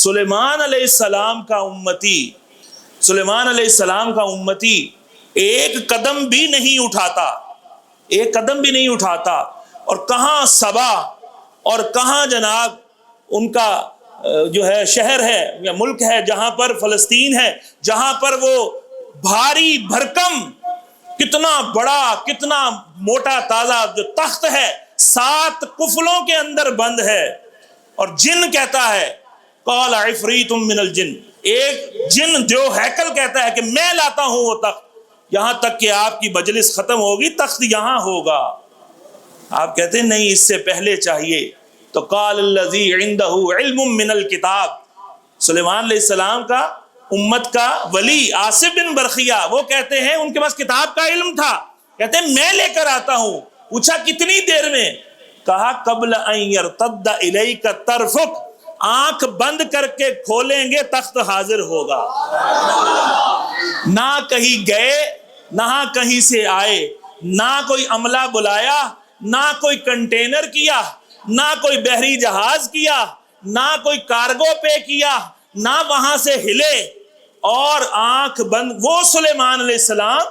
سلیمان علیہ السلام کا امتی، سلیمان علیہ السلام کا امتی ایک قدم بھی نہیں اٹھاتا، ایک قدم بھی نہیں اٹھاتا، اور کہاں سبا اور کہاں جناب ان کا جو ہے شہر ہے یا ملک ہے، جہاں پر فلسطین ہے، جہاں پر وہ بھاری بھرکم کتنا بڑا کتنا موٹا تازہ جو تخت ہے 7 قفلوں کے اندر بند ہے، اور جن کہتا ہے قال عفریت من الجن، ایک جن جو ہیکل کہتا ہے کہ میں لاتا ہوں وہ تخت، یہاں تک کہ آپ کی مجلس ختم ہوگی تخت یہاں ہوگا۔ آپ کہتے ہیں نہیں اس سے پہلے چاہیے، تو قال الذی عندہ علم من الکتاب، سلیمان علیہ السلام کا امت کا ولی آصف بن برخیہ وہ کہتے ہیں ان کے پاس کتاب کا علم تھا، کہتے ہیں میں لے کر آتا ہوں۔ پوچھا کتنی دیر میں؟ کہا قبل ان یرتد الیک طرفک، آنکھ بند کر کے کھولیں گے تخت حاضر ہوگا۔ نہ کہیں گئے نہ کہیں سے آئے، نہ کوئی عملہ بلایا، نہ کوئی کنٹینر کیا، نہ کوئی بحری جہاز کیا، نہ کوئی کارگو پے کیا، نہ وہاں سے ہلے، اور آنکھ بند وہ سلیمان علیہ السلام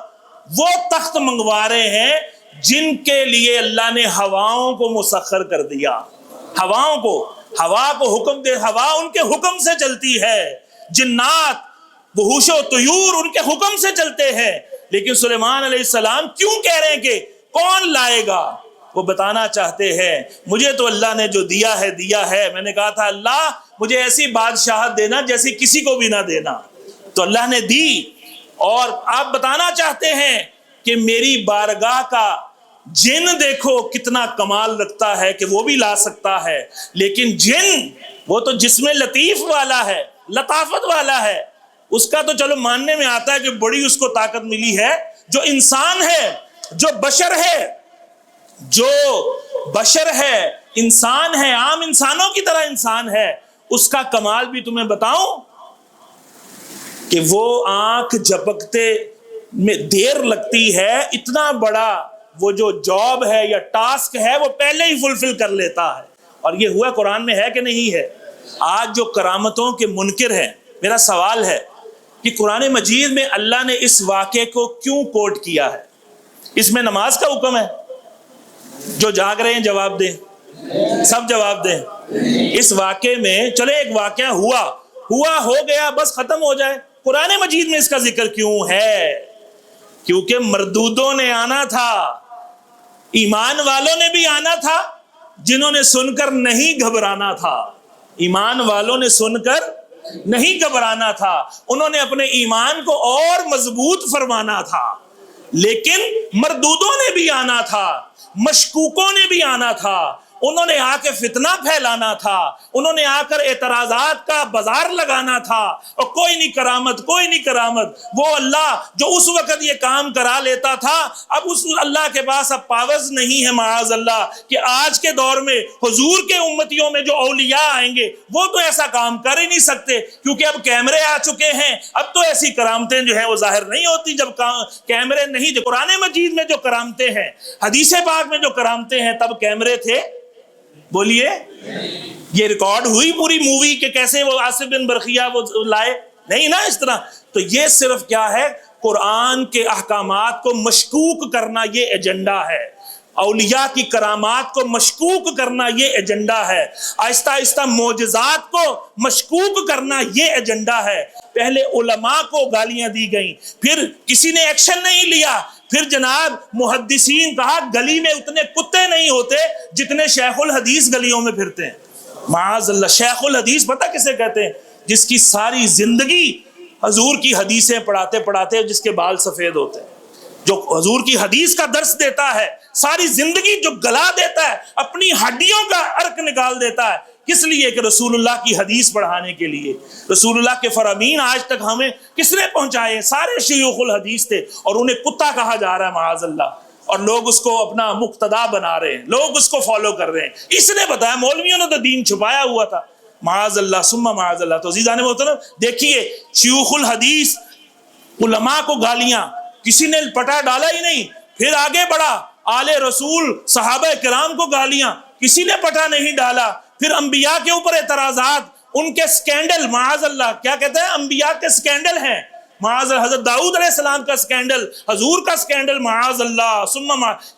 وہ تخت منگوا رہے ہیں جن کے لیے اللہ نے ہواؤں کو مسخر کر دیا، ہواؤں کو، ہوا کو حکم دے، ہوا ان کے حکم سے چلتی ہے، جنات وحوش و طیور ان کے حکم سے چلتے ہیں، لیکن سلیمان علیہ السلام کیوں کہہ رہے ہیں کہ کون لائے گا؟ وہ بتانا چاہتے ہیں مجھے تو اللہ نے جو دیا ہے دیا ہے، میں نے کہا تھا اللہ مجھے ایسی بادشاہت دینا جیسی کسی کو بھی نہ دینا، تو اللہ نے دی، اور آپ بتانا چاہتے ہیں کہ میری بارگاہ کا جن دیکھو کتنا کمال رکھتا ہے کہ وہ بھی لا سکتا ہے، لیکن جن وہ تو جسم لطیف والا ہے، لطافت والا ہے، اس کا تو چلو ماننے میں آتا ہے کہ بڑی اس کو طاقت ملی ہے، جو انسان ہے، جو بشر ہے، جو بشر ہے، انسان ہے، عام انسانوں کی طرح انسان ہے، اس کا کمال بھی تمہیں بتاؤں کہ وہ آنکھ جھپکتے میں دیر لگتی ہے، اتنا بڑا وہ جو جاب ہے یا ٹاسک ہے وہ پہلے ہی فلفل کر لیتا ہے، اور یہ ہوا قرآن میں ہے کہ نہیں ہے؟ آج جو کرامتوں کے منکر ہیں، میرا سوال ہے کہ قرآن مجید میں اللہ نے اس واقعے کو کیوں کوٹ کیا ہے؟ اس میں نماز کا حکم ہے؟ جو جاگ رہے ہیں جواب دیں، سب جواب دیں۔ اس واقعے میں چلے ایک واقعہ ہوا ہو گیا بس ختم ہو جائے، قرآن مجید میں اس کا ذکر کیوں ہے؟ کیونکہ مردودوں نے آنا تھا، ایمان والوں نے بھی آنا تھا، جنہوں نے سن کر نہیں گھبرانا تھا، ایمان والوں نے سن کر نہیں گھبرانا تھا، انہوں نے اپنے ایمان کو اور مضبوط فرمانا تھا، لیکن مردودوں نے بھی آنا تھا، مشکوکوں نے بھی آنا تھا، انہوں نے آ کے فتنہ پھیلانا تھا، انہوں نے آ کر اعتراضات کا بازار لگانا تھا، اور کوئی نہیں کرامت، کوئی نہیں کرامت۔ وہ اللہ جو اس وقت یہ کام کرا لیتا تھا، اب اس اللہ کے پاس اب پاورز نہیں ہے معاذ اللہ کہ آج کے دور میں حضور کے امتیوں میں جو اولیاء آئیں گے وہ تو ایسا کام کر ہی نہیں سکتے، کیونکہ اب کیمرے آ چکے ہیں، اب تو ایسی کرامتیں جو ہیں وہ ظاہر نہیں ہوتی جب کیمرے نہیں تھے۔ قرآن مجید میں جو کرامتیں ہیں، حدیث پاک میں جو کرامتیں ہیں، تب کیمرے تھے؟ بولیے، یہ ریکارڈ ہوئی پوری مووی کہ کیسے وہ آصف بن برخیہ وہ لائے؟ نہیں نا اس طرح۔ تو یہ صرف کیا ہے؟ قرآن کے احکامات کو مشکوک کرنا، یہ ایجنڈا ہے، اولیاء کی کرامات کو مشکوک کرنا یہ ایجنڈا ہے، آہستہ آہستہ معجزات کو مشکوک کرنا یہ ایجنڈا ہے۔ پہلے علماء کو گالیاں دی گئیں، پھر کسی نے ایکشن نہیں لیا، پھر جناب محدثین کہا گلی میں اتنے کتے نہیں ہوتے جتنے شیخ الحدیث گلیوں میں پھرتے ہیں۔ معاذ اللہ، شیخ الحدیث پتہ کسے کہتے ہیں؟ جس کی ساری زندگی حضور کی حدیثیں پڑھاتے پڑھاتے جس کے بال سفید ہوتے ہیں، جو حضور کی حدیث کا درس دیتا ہے، ساری زندگی جو گلا دیتا ہے، اپنی ہڈیوں کا عرق نکال دیتا ہے، کس لیے؟ کہ رسول اللہ کی حدیث پڑھانے کے لیے۔ رسول اللہ کے فرامین آج تک ہمیں کس نے پہنچائے؟ سارے شیوخ الحدیث تھے، اور انہیں کتا کہا جا رہا ہے معاذ اللہ، اور لوگ اس کو اپنا مقتدا بنا رہے ہیں، لوگ اس کو فالو کر رہے ہیں۔ اس نے بتایا، مولویوں نے تو دین چھپایا ہوا تھا معاذ اللہ ثم معاذ اللہ۔ تو عزیزان محترم دیکھیے، شیوخ الحدیث علماء کو گالیاں، کسی نے پٹا ڈالا ہی نہیں، پھر آگے بڑھا، آل رسول صحابہ کرام کو گالیاں، کسی نے پٹا نہیں ڈالا، پھر انبیاء کے اوپر اعتراضات، ان کے سکینڈل، معاذ اللہ، کیا کہتے ہیں، انبیاء کے سکینڈل ہیں، معاذ اللہ، حضرت داؤد علیہ السلام کا سکینڈل، حضور کا سکینڈل، معاذ اللہ،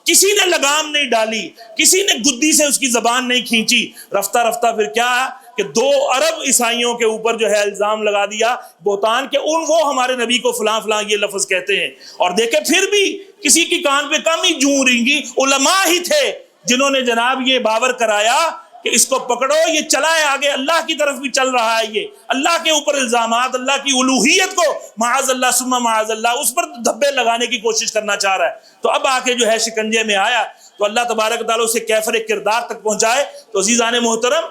کسی نے لگام نہیں ڈالی، کسی نے گدی سے اس کی زبان نہیں کھینچی، رفتہ رفتہ پھر کیا کہ 2 ارب عیسائیوں کے اوپر جو ہے الزام لگا دیا بہتان کے، وہ ہمارے نبی کو فلاں فلاں یہ لفظ کہتے ہیں، اور دیکھیں پھر بھی کسی کی کان پہ کم ہی جوں رینگی، علماء ہی تھے جنہوں نے جناب یہ باور کرایا کہ اس کو پکڑو، یہ چلا ہے آگے، اللہ کی طرف بھی چل رہا ہے، یہ اللہ کے اوپر الزامات، اللہ کی الوہیت کو معاذ اللہ ثم معاذ اللہ اس پر دھبے لگانے کی کوشش کرنا چاہ رہا ہے، تو اب آ کے جو ہے شکنجے میں آیا، تو اللہ تبارک و تعالیٰ اسے کیفر کردار تک پہنچائے۔ تو عزیزان محترم،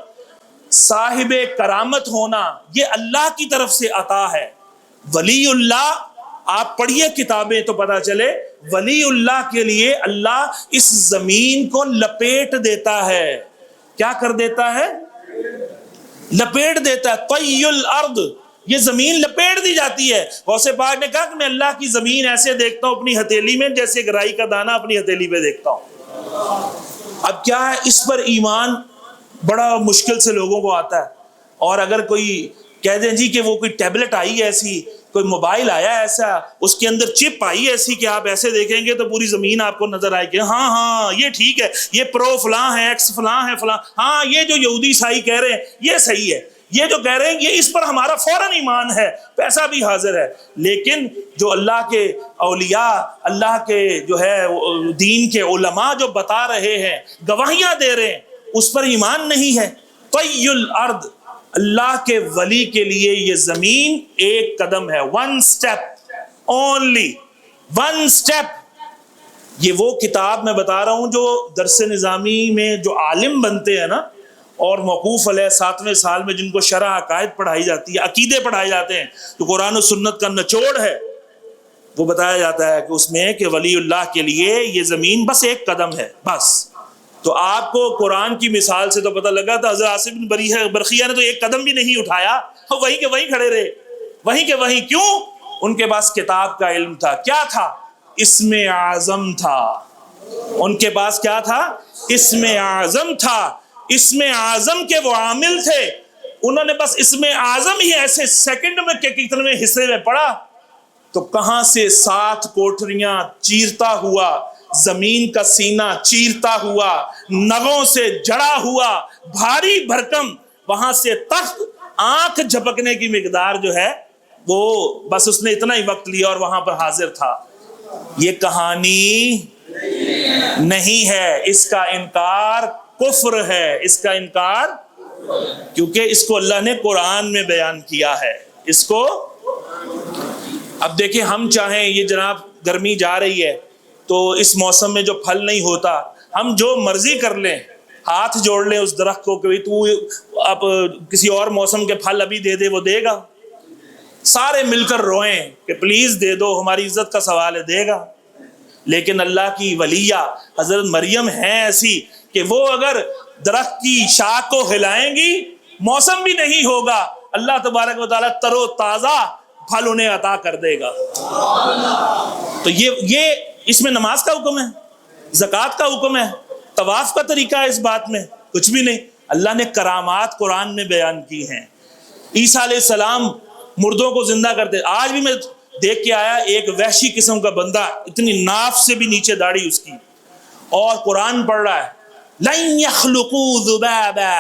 صاحب کرامت ہونا یہ اللہ کی طرف سے عطا ہے۔ ولی اللہ، آپ پڑھیے کتابیں تو پتہ چلے، ولی اللہ کے لیے اللہ اس زمین کو لپیٹ دیتا ہے، کیا کر دیتا ہے، لپیٹ دیتا ہے، طی الارض، یہ زمین لپیٹ دی جاتی ہے۔ غوث پاک نے کہا کہ میں اللہ کی زمین ایسے دیکھتا ہوں اپنی ہتھیلی میں جیسے گرائی کا دانہ اپنی ہتھیلی پہ دیکھتا ہوں۔ اب کیا ہے، اس پر ایمان بڑا مشکل سے لوگوں کو آتا ہے، اور اگر کوئی کہہ دیں جی کہ وہ کوئی ٹیبلٹ آئی ایسی، کوئی موبائل آیا ایسا، اس کے اندر چپ آئی ایسی کہ آپ ایسے دیکھیں گے تو پوری زمین آپ کو نظر آئے گی، ہاں ہاں یہ ٹھیک ہے، یہ پرو فلاں ہے، ایکس فلاں ہے، فلاں، ہاں یہ جو یہودی عیسائی کہہ رہے ہیں یہ صحیح ہے، یہ جو کہہ رہے ہیں یہ اس پر ہمارا فوراً ایمان ہے، پیسہ بھی حاضر ہے۔ لیکن جو اللہ کے اولیاء، اللہ کے جو ہے دین کے علماء جو بتا رہے ہیں، گواہیاں دے رہے ہیں، اس پر ایمان نہیں ہے۔ طی الارض، اللہ کے ولی کے لیے یہ زمین ایک قدم ہے، 1 step only، 1 step۔ یہ وہ کتاب میں بتا رہا ہوں جو درس نظامی میں جو عالم بنتے ہیں نا، اور موقوف علیہ 7ویں سال میں جن کو شرح عقائد پڑھائی جاتی ہے، عقیدے پڑھائے جاتے ہیں، تو قرآن و سنت کا نچوڑ ہے، وہ بتایا جاتا ہے کہ اس میں کہ ولی اللہ کے لیے یہ زمین بس ایک قدم ہے، بس۔ تو آپ کو قرآن کی مثال سے تو پتہ لگا تھا، حضرت عاصم بن برخیہ نے تو ایک قدم بھی نہیں اٹھایا، وہیں کے وہیں کھڑے رہے، وہیں کے وہیں۔ کیوں؟ ان کے پاس کتاب کا علم تھا، کیا تھا؟ اسم اعظم تھا، ان کے پاس کیا تھا؟ اسم اعظم تھا، اسم اعظم کے وہ عامل تھے، انہوں نے بس اسم اعظم ہی ایسے سیکنڈ میں کہ کتنے حصے میں پڑھا، تو کہاں سے 7 کوٹریاں چیرتا ہوا، زمین کا سینہ چیرتا ہوا، نگوں سے جڑا ہوا بھاری بھرکم، وہاں سے تخت آنکھ جھپکنے کی مقدار جو ہے وہ بس اس نے اتنا ہی وقت لیا اور وہاں پر حاضر تھا۔ یہ کہانی نہیں ہے، اس کا انکار کفر ہے، اس کا انکار، کیونکہ اس کو اللہ نے قرآن میں بیان کیا ہے، اس کو۔ اب دیکھیں، ہم چاہیں یہ جناب گرمی جا رہی ہے تو اس موسم میں جو پھل نہیں ہوتا، ہم جو مرضی کر لیں، ہاتھ جوڑ لیں اس درخت کو کہ تو اب کسی اور موسم کے پھل ابھی دے دے، وہ دے گا؟ سارے مل کر روئیں کہ پلیز دے دو، ہماری عزت کا سوال ہے، دے گا؟ لیکن اللہ کی ولیہ حضرت مریم ہیں ایسی کہ وہ اگر درخت کی شاخ کو ہلائیں گی، موسم بھی نہیں ہوگا، اللہ تبارک و تعالیٰ تر و تازہ پھل انہیں عطا کر دے گا۔ تو یہ اس میں نماز کا حکم ہے، زکوٰۃ کا حکم ہے، طواف کا طریقہ ہے، اس بات میں کچھ بھی نہیں۔ اللہ نے کرامات قرآن میں بیان کی ہیں، عیسیٰ علیہ السلام مردوں کو زندہ کرتے۔ آج بھی میں دیکھ کے آیا ایک وحشی قسم کا بندہ، اتنی ناف سے بھی نیچے داڑھی اس کی، اور قرآن پڑھ رہا ہے، لن يخلقوا ذبابا،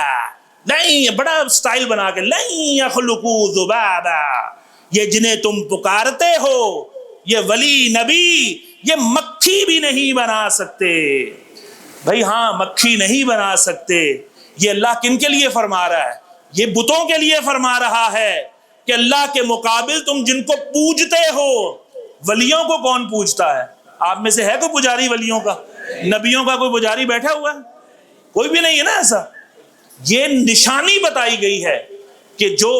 بڑا سٹائل بنا کے، لن يخلقوا ذبابا، یہ جنہیں تم پکارتے ہو، یہ ولی نبی، یہ مکھی بھی نہیں بنا سکتے۔ بھائی ہاں، مکھی نہیں بنا سکتے، یہ اللہ کن کے لیے فرما رہا ہے؟ یہ بتوں کے لیے فرما رہا ہے کہ اللہ کے مقابل تم جن کو پوجتے ہو، ولیوں کو کون پوجتا ہے؟ آپ میں سے ہے کوئی پجاری ولیوں کا؟ نبیوں کا کوئی پجاری بیٹھا ہوا ہے؟ کوئی بھی نہیں ہے نا ایسا۔ یہ نشانی بتائی گئی ہے کہ جو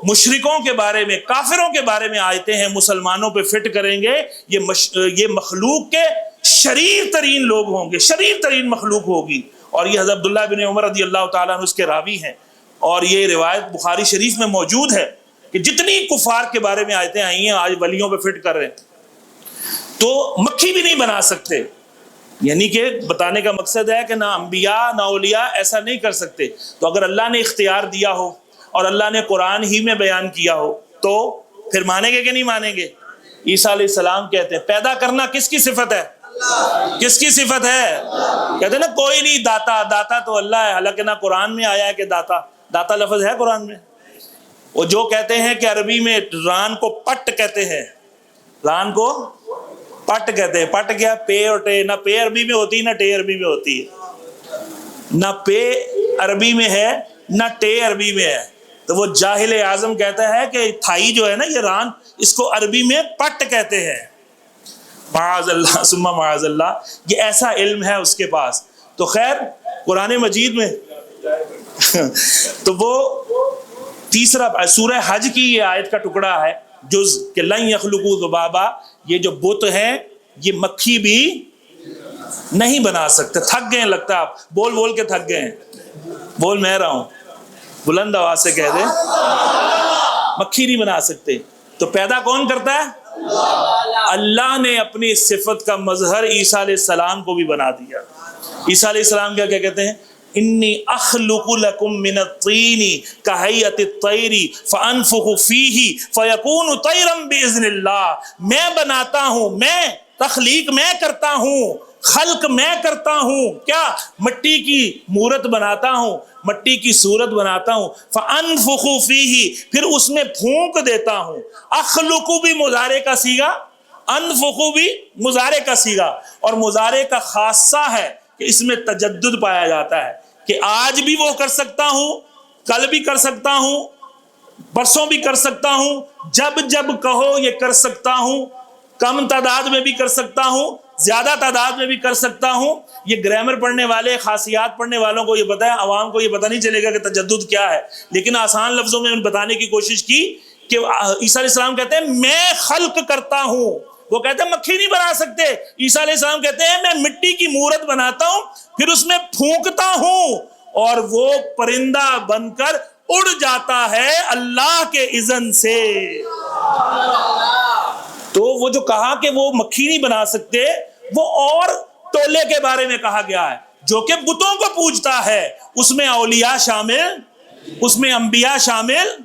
مشرکوں کے بارے میں، کافروں کے بارے میں آیتیں ہیں، مسلمانوں پہ فٹ کریں گے، یہ مخلوق کے شریر ترین لوگ ہوں گے، شریر ترین مخلوق ہوگی۔ اور یہ حضرت عبداللہ بن عمر رضی اللہ تعالیٰ عنہ اس کے راوی ہیں، اور یہ روایت بخاری شریف میں موجود ہے کہ جتنی کفار کے بارے میں آیتیں آئی ہیں آج ولیوں پہ فٹ کر رہے ہیں، تو مکھی بھی نہیں بنا سکتے۔ یعنی کہ بتانے کا مقصد ہے کہ نہ انبیاء نہ اولیاء ایسا نہیں کر سکتے۔ تو اگر اللہ نے اختیار دیا ہو، اور اللہ نے قرآن ہی میں بیان کیا ہو تو پھر مانیں گے کہ نہیں مانیں گے؟ عیسیٰ علیہ السلام کہتے ہیں پیدا کرنا کس کی صفت ہے؟ کس کی صفت ہے؟ کہتے ہیں نا کوئی نہیں داتا، داتا تو اللہ ہے، حالانکہ نہ قرآن میں آیا ہے کہ داتا، داتا لفظ ہے قرآن میں؟ وہ جو کہتے ہیں کہ عربی میں ران کو پٹ کہتے ہیں، ران کو پٹ کہتے ہیں، پٹ کیا؟ پے اور ٹے، نہ پے عربی میں ہوتی نہ ٹے عربی میں ہوتی ہے، نہ پے عربی میں ہے نہ ٹے عربی میں ہے۔ تو وہ جاہل اعظم کہتا ہے کہ تھائی جو ہے نا یہ ران، اس کو عربی میں پٹ کہتے ہیں۔ معاذ اللہ ثم معاذ اللہ، یہ ایسا علم ہے اس کے پاس۔ تو خیر قرآن مجید میں تو وہ تیسرا سورہ حج کی یہ آیت کا ٹکڑا ہے جز کہ لن یخلقوا ذبابا، یہ جو بت ہیں یہ مکھی بھی نہیں بنا سکتے۔ تھک گئے لگتا ہے آپ بول بول کے تھک گئے ہیں، بول میں رہا ہوں، بلند آواز سے کہہ دیں، مکھی نہیں بنا سکتے۔ تو پیدا کون کرتا ہے؟ اللہ نے اپنی صفت کا مظہر عیسیٰ علیہ السلام کو بھی بنا دیا۔ عیسیٰ علیہ السلام کیا کہتے ہیں؟ انی اخلق لکم من الطین کہیئت الطیر فانفخ فیہ فیکون طیرا باذن اللہ، میں بناتا ہوں، میں تخلیق میں کرتا ہوں، خلق میں کرتا ہوں، کیا؟ مٹی کی مورت بناتا ہوں، مٹی کی صورت بناتا ہوں، فانفخ فیہ، پھر اس میں پھونک دیتا ہوں۔ اخلق بھی مضارع کا صیغہ، انفخ بھی مضارع کا صیغہ، اور مضارع کا خاصہ ہے کہ اس میں تجدد پایا جاتا ہے کہ آج بھی وہ کر سکتا ہوں، کل بھی کر سکتا ہوں، پرسوں بھی کر سکتا ہوں، جب جب کہو یہ کر سکتا ہوں، کم تعداد میں بھی کر سکتا ہوں، زیادہ تعداد میں بھی کر سکتا ہوں۔ یہ گرامر پڑھنے والے، خاصیات پڑھنے والوں کو یہ پتہ ہے، عوام کو یہ پتہ نہیں چلے گا کہ تجدد کیا ہے، لیکن آسان لفظوں میں بتانے کی کوشش کی کہ عیسیٰ علیہ السلام کہتے ہیں میں خلق کرتا ہوں، وہ کہتے ہیں مکھی نہیں بنا سکتے، عیسیٰ علیہ السلام کہتے ہیں میں مٹی کی مورت بناتا ہوں، پھر اس میں پھونکتا ہوں اور وہ پرندہ بن کر اڑ جاتا ہے اللہ کے اذن سے۔ تو وہ جو کہا کہ وہ مکھی نہیں بنا سکتے، وہ اور ٹولے کے بارے میں کہا گیا ہے جو کہ بتوں کو پوجتا ہے، اس میں اولیاء شامل، اس میں انبیاء شامل،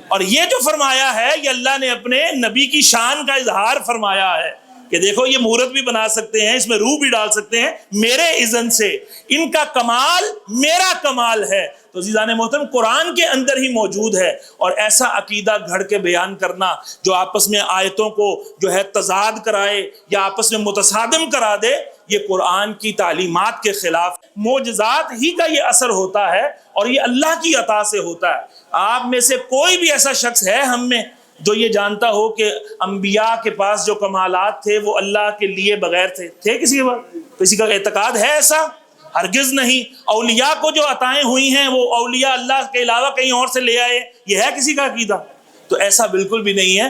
اور یہ جو فرمایا ہے یہ اللہ نے اپنے نبی کی شان کا اظہار فرمایا ہے کہ دیکھو یہ مورت بھی بنا سکتے ہیں، اس میں روح بھی ڈال سکتے ہیں میرے اذن سے، ان کا کمال میرا کمال ہے۔ تو عزیزان محترم قرآن کے اندر ہی موجود ہے، اور ایسا عقیدہ گھڑ کے بیان کرنا جو آپس میں آیتوں کو جو ہے تضاد کرائے یا آپس میں متصادم کرا دے، یہ قرآن کی تعلیمات کے خلاف، معجزات ہی کا یہ اثر ہوتا ہے اور یہ اللہ کی عطا سے ہوتا ہے۔ آپ میں سے کوئی بھی ایسا شخص ہے ہم میں جو یہ جانتا ہو کہ انبیاء کے پاس جو کمالات تھے وہ اللہ کے لیے بغیر تھے کسی کے پاس؟ کسی کا اعتقاد ہے ایسا؟ ہرگز نہیں۔ اولیاء کو جو عطائیں ہوئی ہیں وہ اولیاء اللہ کے علاوہ کہیں اور سے لے آئے، یہ ہے کسی کا عقیدہ؟ تو ایسا بالکل بھی نہیں ہے۔